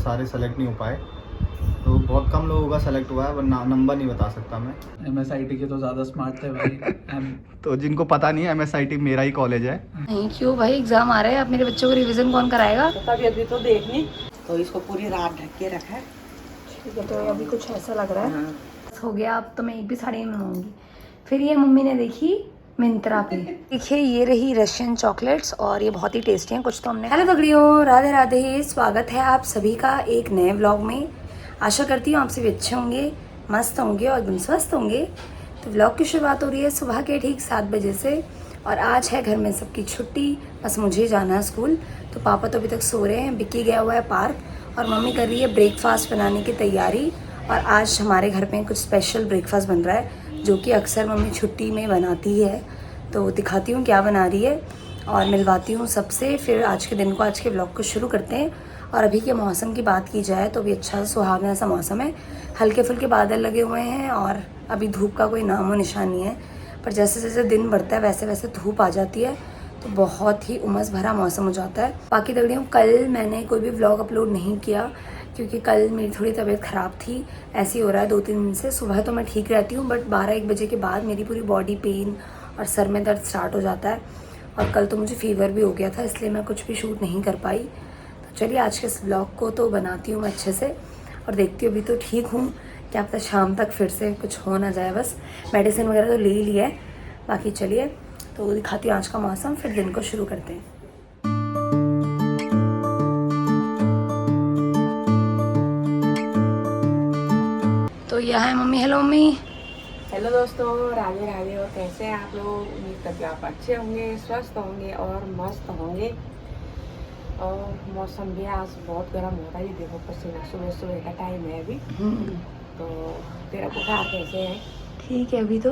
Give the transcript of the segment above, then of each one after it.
सारे सेलेक्ट नहीं हो पाए, तो बहुत कम लोगों का सेलेक्ट हुआ है, वरना नंबर नहीं बता सकता मैं। MSIT के तो ज़्यादा स्मार्ट थे भाई। तो जिनको पता नहीं है, MSIT मेरा ही कॉलेज है। नहीं क्यों भाई, एग्जाम आ रहे हैं, अब मेरे बच्चों को रिवीजन कौन कराएगा? तभी अभी तो देखनी, तो इसको पूरी रात ढक के रखा है। ठीक है, तो अभी कुछ ऐसा लग रहा है। हाँ। हो गया, अब तो मैं एक भी साड़ी नहीं मंगाऊंगी। फिर ये मम्मी ने देखी मिंत्रा पे। देखिए ये रही रशियन चॉकलेट्स और ये बहुत ही टेस्टी हैं। कुछ तो हमने। हेलो दगड़ियों, राधे राधे, स्वागत है आप सभी का एक नए व्लॉग में। आशा करती हूँ आप सभी अच्छे होंगे, मस्त होंगे और एकदम स्वस्थ होंगे। तो व्लॉग की शुरुआत हो रही है सुबह के ठीक 7 बजे से और आज है घर में सबकी छुट्टी, बस मुझे जाना है स्कूल। तो पापा तो अभी तक सो रहे हैं, बिक्की गया हुआ है पार्क और मम्मी कर रही है ब्रेकफास्ट बनाने की तैयारी। और आज हमारे घर में कुछ स्पेशल ब्रेकफास्ट बन रहा है जो कि अक्सर मम्मी छुट्टी में बनाती है। तो दिखाती हूँ क्या बना रही है और मिलवाती हूँ सबसे, फिर आज के दिन को, आज के व्लॉग को शुरू करते हैं। और अभी के मौसम की बात की जाए तो अभी अच्छा सुहावना सा मौसम है, हल्के फुल्के बादल लगे हुए हैं और अभी धूप का कोई नामो निशान नहीं है। पर जैसे जैसे दिन बढ़ता है वैसे वैसे धूप आ जाती है, तो बहुत ही उमस भरा मौसम हो जाता है। बाकी दगड़ियों, कल मैंने कोई भी व्लॉग अपलोड नहीं किया क्योंकि कल मेरी थोड़ी तबीयत ख़राब थी। ऐसे ही हो रहा है 2-3 दिन से। सुबह तो मैं ठीक रहती हूँ, बट 12-1 बजे के बाद मेरी पूरी बॉडी पेन और सर में दर्द स्टार्ट हो जाता है। और कल तो मुझे फीवर भी हो गया था, इसलिए मैं कुछ भी शूट नहीं कर पाई। तो चलिए आज के इस व्लॉग को तो बनाती हूँ मैं अच्छे से और देखती हूँ। अभी तो ठीक हूँ, क्या पता शाम तक फिर से कुछ हो ना जाए। बस मेडिसिन वगैरह तो ले ही लिया है। बाकी चलिए तो दिखाती हूँ आज का मौसम, फिर दिन को शुरू करते हैं। तो यह है मम्मी। Hello mummy. हेलो दोस्तों, राधे राधे। और कैसे हैं आप लोग? उम्मीद करती हूँ आप अच्छे होंगे, स्वस्थ होंगे और मस्त होंगे। और मौसम भी आज बहुत गर्म हो रहा है, देखो पसीना, सुबह सुबह का टाइम है अभी। तो तेरा बुखार कैसे है? ठीक है अभी तो।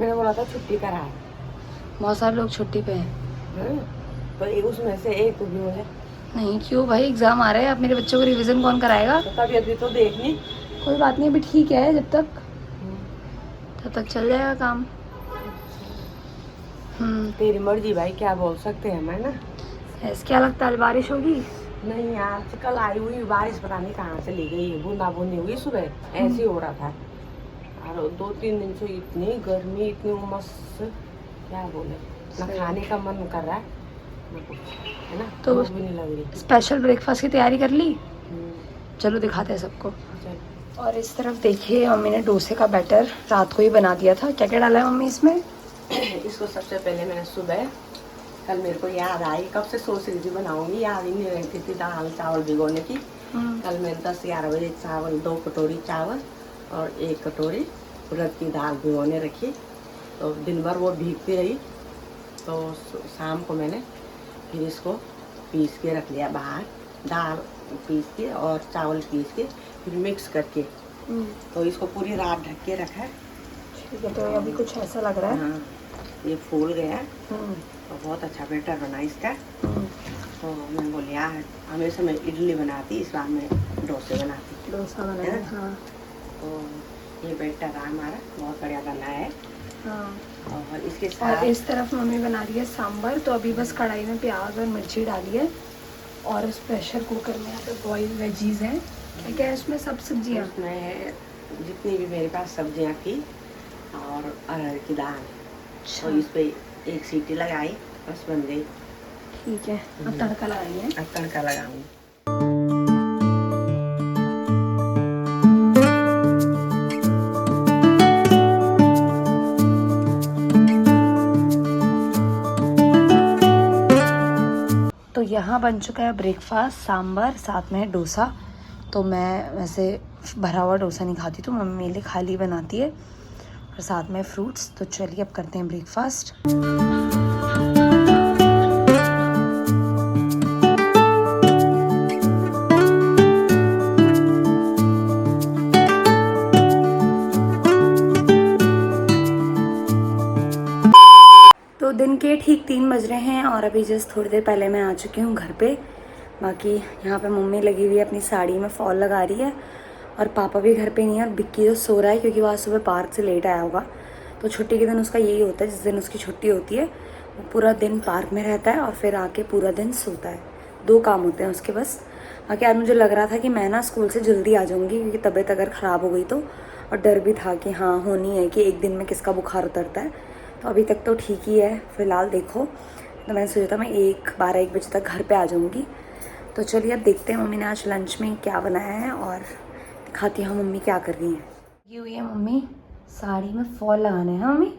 मैंने बोला था छुट्टी करा है। बहुत सारे लोग छुट्टी पे हैं। तो एक उसमें से एक तो भी हो जाए। नहीं क्यों भाई, एग्जाम आ रहे हैं, अब मेरे बच्चों को रिवीजन कौन कराएगा? तो तभी अभी तो देखनी। कोई बात नहीं, अभी ठीक है, जब तक तब तक चल जाएगा काम। तेरी मर्जी भाई, क्या बोल सकते हैं मैं ना। ऐसे क्या लगता है बारिश होगी? नहीं यार, कल आई हुई बारिश पता नहीं कहाँ से ले गई, बूंदा बूंदी हुई सुबह, ऐसे ही हो रहा था। और 2-3 दिन से इतनी गर्मी, इतनी उमस, क्या बोले ना, खाने का मन कर रहा है ना कुछ, है ना। तो भूख भी नहीं लग रही। स्पेशल ब्रेकफास्ट की तैयारी कर ली? चलो दिखाते हैं सबको। चल। और इस तरफ देखिए, मम्मी ने डोसे का बैटर रात को ही बना दिया था। क्या क्या डाला है मम्मी इसमें? इसको सबसे पहले मैंने सुबह, कल मेरे को याद आई, कब से सोच रही थी बनाऊंगी, याद ही नहीं रहती थी दाल चावल भिगोने की। कल मैंने 10-11 बजे चावल, 2 कटोरी चावल और 1 कटोरी उड़द की दाल भिगोने रखी। तो दिन भर वो भीगती रही, तो शाम को मैंने फिर इसको पीस के रख लिया बाहर, दाल पीस के और चावल पीस के फिर मिक्स करके। तो इसको पूरी रात ढक के रखा है। ठीक है, तो अभी कुछ ऐसा लग रहा है। हाँ, ये फूल गया। तो बहुत अच्छा बैटर बना इसका। तो मैं बोली यार, हमेशा मैं इडली बनाती, इस बार मैं डोसे बनाती। डोसा बनाया। हाँ। तो ये बैटर हमारा बहुत बढ़िया बना है। हाँ। और इसके और साथ इस तरफ मम्मी बना रही है सांभर। तो अभी बस कढ़ाई में प्याज और मिर्ची डाली है और उस प्रेशर कुकर में यहाँ पे बॉइल्ड वेजीज हैं। क्या क्या है उसमें? सब सब्जियाँ उसमें जितनी भी मेरे पास सब्जियाँ थी और अरहर की दाल। अच्छा। और इस पे 1 सीटी लगाई, बस बन गई। ठीक है, अब तड़का लगाइए। अब तड़का लगाऊंगी। तो यहाँ बन चुका है ब्रेकफास्ट, सांभर, साथ में है डोसा। तो मैं वैसे भरा हुआ डोसा नहीं खाती, तो मम्मी मेरे लिए खाली बनाती है और साथ में फ्रूट्स। तो चलिए अब करते हैं ब्रेकफास्ट। तो दिन के ठीक 3 बज रहे हैं और अभी जस्ट थोड़ी देर पहले मैं आ चुकी हूँ घर पे। बाकी यहाँ पे मम्मी लगी हुई है अपनी साड़ी में फॉल लगा रही है और पापा भी घर पे नहीं है और बिक्की तो सो रहा है क्योंकि वो आज सुबह पार्क से लेट आया होगा। तो छुट्टी के दिन उसका यही होता है, जिस दिन उसकी छुट्टी होती है वो पूरा दिन पार्क में रहता है और फिर आके पूरा दिन सोता है। 2 काम होते हैं उसके बस। बाकी आज मुझे लग रहा था कि मैं ना स्कूल से जल्दी आ जाऊँगी क्योंकि तबीयत अगर ख़राब हो गई तो, और डर भी था कि हाँ होनी है कि एक दिन में किसका बुखार उतरता है। तो अभी तक तो ठीक ही है फ़िलहाल। देखो तो मैंने सोचा था मैं 12-1 बजे तक घर पे आ जाऊँगी। तो चलिए अब देखते हैं मम्मी ने आज लंच में क्या बनाया है और दिखाती हूँ मम्मी क्या कर रही हैं। ये हुई है मम्मी साड़ी में फॉल लगाने हैं मम्मी,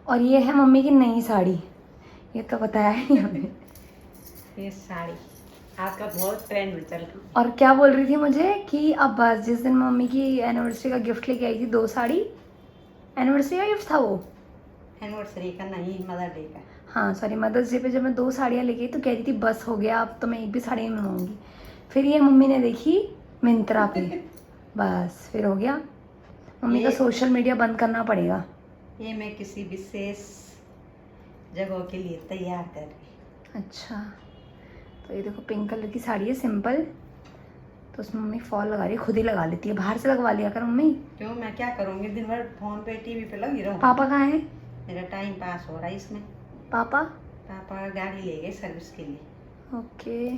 और ये है मम्मी की नई साड़ी, ये तो बताया ही नहीं हमें। ये साड़ी आपका बहुत ट्रेंड में चल रही। और क्या बोल रही थी मुझे कि अब बस जिस दिन मम्मी की एनिवर्सरी का गिफ्ट लेके आई थी 2 साड़ी, एनिवर्सरी का गिफ्ट था वो, एनिवर्सरी का नहीं, मदर डे का। हाँ सॉरी मदर्स डे पे जब मैं 2 साड़ियाँ लेके आई तो कह रही थी बस हो गया अब तो मैं एक भी साड़ी नहीं मंगाऊंगी। फिर ये मम्मी ने देखी मिंत्रा पे, बस फिर हो गया। मम्मी का सोशल मीडिया बंद करना पड़ेगा। ये मैं किसी विशेष जगह के लिए तैयार कर रही। अच्छा तो ये देखो पिंक कलर की साड़ी है सिंपल, तो उसमें मम्मी फॉल लगा रही है, खुद ही लगा लेती है, बाहर से लगवा लिया कर मम्मी। क्यों, मैं क्या करूँगी, दिन भर फोन पे टीवी पे लगी रहूँ। पापा कहाँ हैं? मेरा टाइम पास हो रहा है इसमें। पापा पापा गाड़ी ले गए सर्विस के लिए। ओके,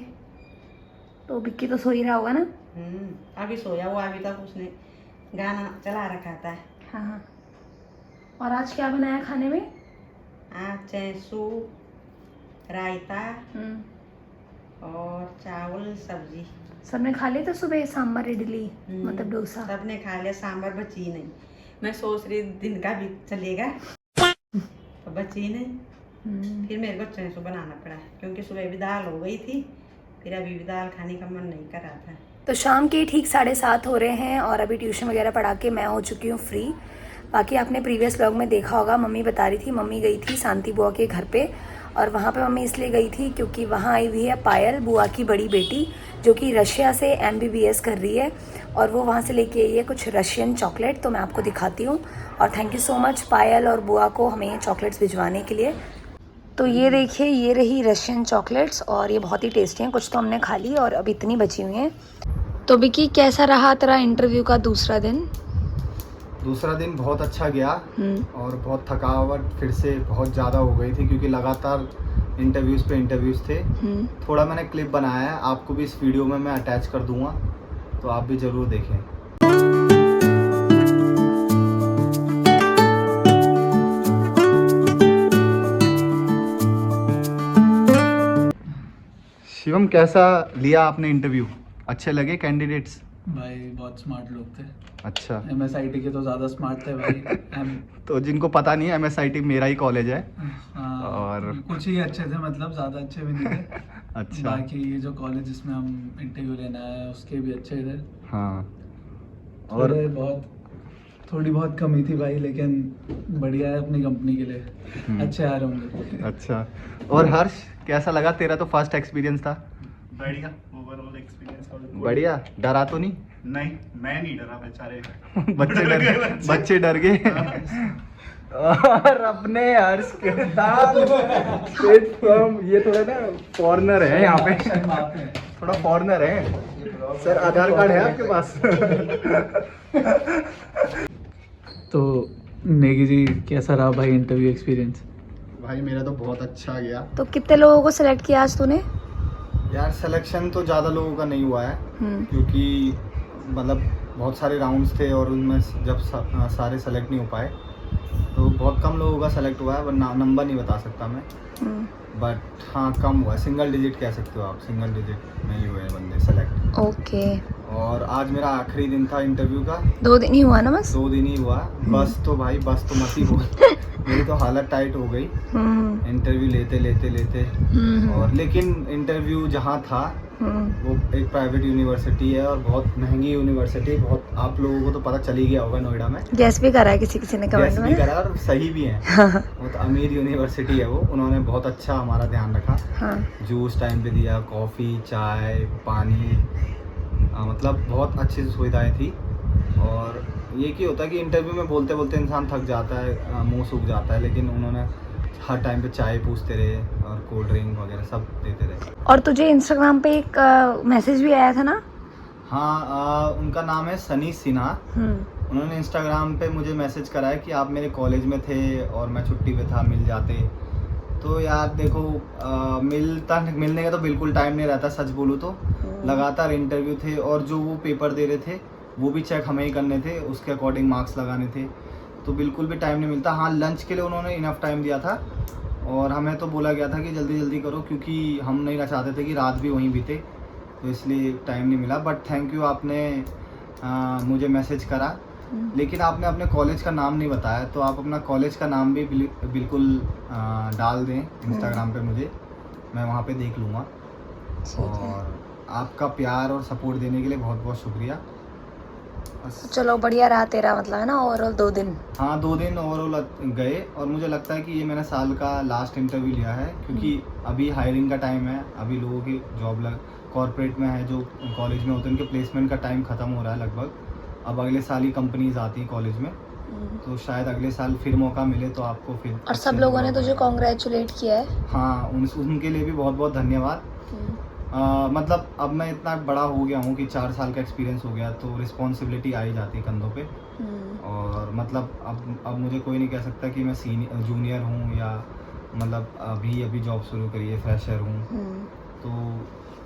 तो बिक्की तो सो ही रहा होगा ना? अभी सोया हुआ, अभी तक उसने गाना चला रखा था। हाँ हाँ। और आज क्या बनाया खाने में? आज सूप, रायता और चावल सब्जी। सबने खा लिया था सुबह सांभर इडली मतलब डोसा? सबने खा लिया, सांभर बची नहीं। मैं सोच रही दिन का भी चलेगा तो बची नहीं। फिर मेरे को चैसू बनाना पड़ा क्योंकि सुबह भी दाल हो गई थी, फिर अभी भी दाल खाने का मन नहीं कर रहा था। तो शाम के ठीक 7:30 हो रहे हैं और अभी ट्यूशन वगैरह पढ़ा के मैं हो चुकी हूँ फ्री। बाकी आपने प्रीवियस व्लॉग में देखा होगा, मम्मी बता रही थी मम्मी गई थी शांति बुआ के घर पे, और वहाँ पे मम्मी इसलिए गई थी क्योंकि वहाँ आई हुई है पायल, बुआ की बड़ी बेटी, जो कि रशिया से MBBS कर रही है, और वो वहाँ से लेके आई है कुछ रशियन चॉकलेट, तो मैं आपको दिखाती हूँ। और थैंक यू सो मच पायल और बुआ को हमें ये चॉकलेट्स भिजवाने के लिए। तो ये देखिए ये रही रशियन चॉकलेट्स और ये बहुत ही टेस्टी हैं, कुछ तो हमने खा ली और अभी इतनी बची हुई हैं। तो विकी कैसा रहा तेरा इंटरव्यू का दूसरा दिन? दूसरा दिन बहुत अच्छा गया और बहुत थकावट फिर से बहुत ज़्यादा हो गई थी क्योंकि लगातार इंटरव्यूज़ पे इंटरव्यूज़ थे। थोड़ा मैंने क्लिप बनाया है, आपको भी इस वीडियो में मैं अटैच कर दूंगा, तो आप भी ज़रूर देखें। शिवम कैसा लिया आपने इंटरव्यू? अच्छे लगे कैंडिडेट्स? भाई बहुत स्मार्ट लोग थे। अच्छा, MSIT के तो ज़्यादा स्मार्ट थे भाई। तो जिनको पता नहीं है MSIT मेरा ही कॉलेज है। हाँ, और कुछ ही अच्छे थे, मतलब ज़्यादा अच्छे भी नहीं थे। अच्छा, बाकी ये जो कॉलेज जिसमें हम इंटरव्यू लेना है उसके भी अच्छे थे। हाँ। और थोड़ी बहुत कमी थी भाई, लेकिन बढ़िया है अपनी कंपनी के लिए, अच्छे आ रहे होंगे। अच्छा, और हर्ष कैसा लगा तेरा? तो फर्स्ट एक्सपीरियंस था। बढ़िया, ओवरऑल एक्सपीरियंस बढ़िया। डरा तो नहीं? नहीं, मैं नहीं डरा, बेचारे बच्चे डर गए। और अपने हर्ष के साथ ये थोड़ा ना फॉरेनर है यहाँ पे, थोड़ा फॉरेनर है। सर आधार कार्ड है आपके पास? तो नेगी जी कैसा रहा भाई इंटरव्यू एक्सपीरियंस? भाई मेरा तो बहुत अच्छा गया। तो कितने लोगों को सिलेक्ट किया आज तूने? यार सिलेक्शन तो ज़्यादा लोगों का नहीं हुआ है क्योंकि मतलब बहुत सारे राउंड्स थे और उनमें जब सारे सेलेक्ट नहीं हो पाए तो बहुत कम लोगों का सेलेक्ट हुआ है, वरना नंबर नहीं बता सकता मैं। बट हाँ कम हुआ, सिंगल डिजिट कह सकते हो आप, सिंगल डिजिट में ही हुए हैं बंदे सेलेक्ट। ओके। और आज मेरा आखिरी दिन था इंटरव्यू का। 2 दिन ही हुआ ना बस? 2 दिन ही हुआ। बस तो भाई बस तो मत ही बोल, मेरी तो हालत टाइट हो गई इंटरव्यू लेते लेते लेते। और लेकिन इंटरव्यू जहाँ था वो एक प्राइवेट यूनिवर्सिटी है और बहुत महंगी यूनिवर्सिटी, बहुत आप लोगों को तो पता चल ही गया होगा नोएडा में। गैस भी करा है किसी ने कमेंट में। भी करा और सही भी है। बहुत अमीर यूनिवर्सिटी है वो, उन्होंने बहुत अच्छा हमारा ध्यान रखा। जूस टाइम पे दिया, कॉफ़ी, चाय, पानी, मतलब बहुत अच्छी सुविधाएं थी। और ये क्या होता है कि इंटरव्यू में बोलते बोलते इंसान थक जाता है, मुंह सूख जाता है, लेकिन उन्होंने हर टाइम पे चाय पूछते रहे और कोल्ड ड्रिंक वगैरह सब देते रहे। और तुझे इंस्टाग्राम पे एक मैसेज भी आया था ना? हाँ, उनका नाम है सनी सिन्हा। उन्होंने इंस्टाग्राम पे मुझे मैसेज करा है कि आप मेरे कॉलेज में थे और मैं छुट्टी पे था, मिल जाते। तो यार देखो मिलने का तो बिल्कुल टाइम नहीं रहता, सच बोलूँ तो। लगातार इंटरव्यू थे और जो वो पेपर दे रहे थे वो भी चेक हमें ही करने थे, उसके अकॉर्डिंग मार्क्स लगाने थे, तो बिल्कुल भी टाइम नहीं मिलता। हाँ, लंच के लिए उन्होंने इनफ टाइम दिया था और हमें तो बोला गया था कि जल्दी जल्दी करो, क्योंकि हम नहीं चाहते थे कि रात भी वहीं बीते, तो इसलिए टाइम नहीं मिला। बट थैंक यू, आपने मुझे मैसेज करा, लेकिन आपने अपने कॉलेज का नाम नहीं बताया, तो आप अपना कॉलेज का नाम भी बिल्कुल डाल दें इंस्टाग्राम पे मुझे, मैं वहाँ पे देख लूँगा। और आपका प्यार और सपोर्ट देने के लिए बहुत बहुत शुक्रिया। चलो बढ़िया रहा तेरा, मतलब है ना, ओवरऑल 2 दिन। हाँ, 2 दिन ओवरऑल गए और मुझे लगता है कि ये मैंने साल का लास्ट इंटरव्यू लिया है, क्योंकि अभी हायरिंग का टाइम है, अभी लोगों की जॉब कॉर्पोरेट में है, जो कॉलेज में होते हैं उनके प्लेसमेंट का टाइम ख़त्म हो रहा है लगभग। अब अगले साल ही कंपनीज आती हैं कॉलेज में, तो शायद अगले साल फिर मौका मिले तो आपको फिर। और सब लोगों ने तुझे कॉन्ग्रेचुलेट किया है। हाँ, उनके लिए भी बहुत बहुत धन्यवाद। मतलब अब मैं इतना बड़ा हो गया हूँ कि 4 साल का एक्सपीरियंस हो गया, तो रिस्पॉन्सिबिलिटी आ ही जाती है कंधों पे। और मतलब अब मुझे कोई नहीं कह सकता कि मैं जूनियर हूँ या मतलब अभी जॉब शुरू करी है, फ्रेशर हूँ। तो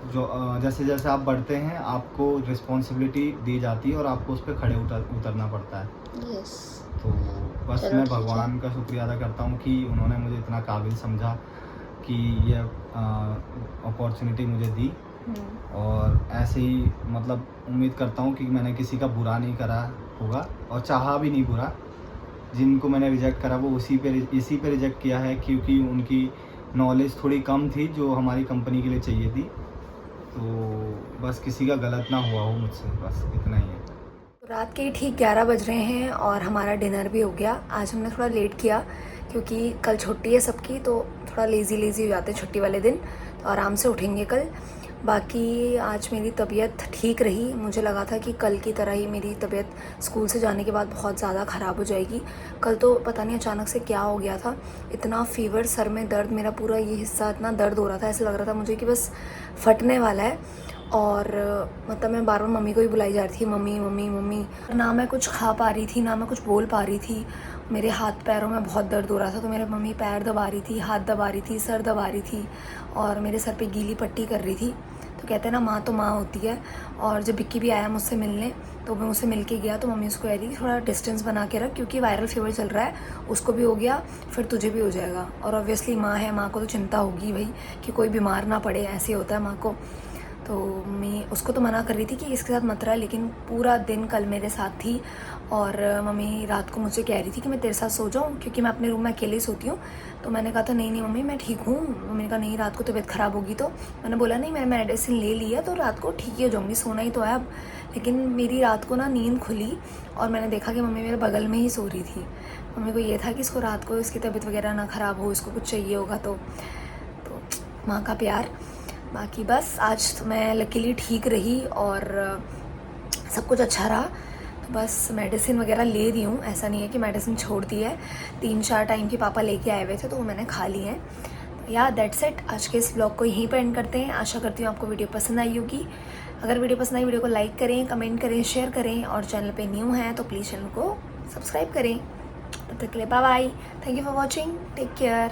जो जैसे जैसे आप बढ़ते हैं आपको रिस्पॉन्सिबिलिटी दी जाती है और आपको उस पर खड़े उतरना पड़ता है। यस। तो बस मैं भगवान का शुक्रिया अदा करता हूँ कि उन्होंने मुझे इतना काबिल समझा कि ये अपॉर्चुनिटी मुझे दी। और ऐसे ही मतलब उम्मीद करता हूँ कि मैंने किसी का बुरा नहीं करा होगा और चाहा भी नहीं बुरा। जिनको मैंने रिजेक्ट करा वो इसी पे रिजेक्ट किया है, क्योंकि उनकी नॉलेज थोड़ी कम थी जो हमारी कंपनी के लिए चाहिए थी। तो बस किसी का गलत ना हुआ हो मुझसे, बस इतना ही है। रात के ठीक 11 बज रहे हैं और हमारा डिनर भी हो गया। आज हमने थोड़ा लेट किया क्योंकि कल छुट्टी है सबकी, तो थोड़ा लेज़ी हो जाते हैं छुट्टी वाले दिन, तो आराम से उठेंगे कल। बाकी आज मेरी तबीयत ठीक रही। मुझे लगा था कि कल की तरह ही मेरी तबीयत स्कूल से जाने के बाद बहुत ज़्यादा ख़राब हो जाएगी। कल तो पता नहीं अचानक से क्या हो गया था, इतना फीवर, सर में दर्द, मेरा पूरा ये हिस्सा इतना दर्द हो रहा था, ऐसा लग रहा था मुझे कि बस फटने वाला है। और मतलब मैं बार बार मम्मी को ही बुलाई जा रही थी, मम्मी मम्मी मम्मी। ना मैं कुछ खा पा रही थी, ना मैं कुछ बोल पा रही थी। मेरे हाथ पैरों में बहुत दर्द हो रहा था, तो मेरे मम्मी पैर दबा रही थी, हाथ दबा रही थी, सर दबा रही थी और मेरे सर पे गीली पट्टी कर रही थी। तो कहते हैं ना, माँ तो माँ होती है। और जब बिक्की भी आया मुझसे मिलने, तो मैं उससे मिल के गया, तो मम्मी उसको कह रही थोड़ा डिस्टेंस बना के रख, क्योंकि वायरल फीवर चल रहा है, उसको भी हो गया फिर तुझे भी हो जाएगा। और ऑब्वियसली माँ है, माँ को तो चिंता होगी भाई कि कोई बीमार ना पड़े, ऐसे होता है माँ को। तो मैं उसको तो मना कर रही थी कि इसके साथ मत रहा, लेकिन पूरा दिन कल मेरे साथ थी। और मम्मी रात को मुझसे कह रही थी कि मैं तेरे साथ सो जाऊँ, क्योंकि मैं अपने रूम में अकेले ही सोती हूँ। तो मैंने कहा था नहीं मम्मी मैं ठीक हूँ। मम्मी ने कहा नहीं, रात को तबीयत ख़राब होगी। तो मैंने बोला नहीं, मैंने मेडिसिन ले लिया, तो रात को ठीक ही हो जाऊँगी, सोना ही तो है अब। लेकिन मेरी रात को ना नींद खुली और मैंने देखा कि मम्मी मेरे बगल में ही सो रही थी। मम्मी को ये था कि इसको रात को इसकी तबीयत वगैरह ना ख़राब हो, इसको कुछ चाहिए होगा। तो माँ का प्यार। बाकी बस आज तो मैं लकीली ठीक रही और सब कुछ अच्छा रहा। तो बस मेडिसिन वगैरह ले रही हूँ, ऐसा नहीं है कि मेडिसिन छोड़ दी है। 3-4 टाइम की पापा लेके आए हुए थे, तो वो मैंने खा ली हैं। या दैट्स इट। आज के इस ब्लॉग को यहीं पर एंड करते हैं। आशा करती हूँ आपको वीडियो पसंद आई होगी। अगर वीडियो पसंद आई, वीडियो को लाइक करें, कमेंट करें, शेयर करें, और चैनल पे न्यू हैं तो प्लीज़ चैनल को सब्सक्राइब करें। तब तक के लिए bye bye. Thank you for watching. Take care.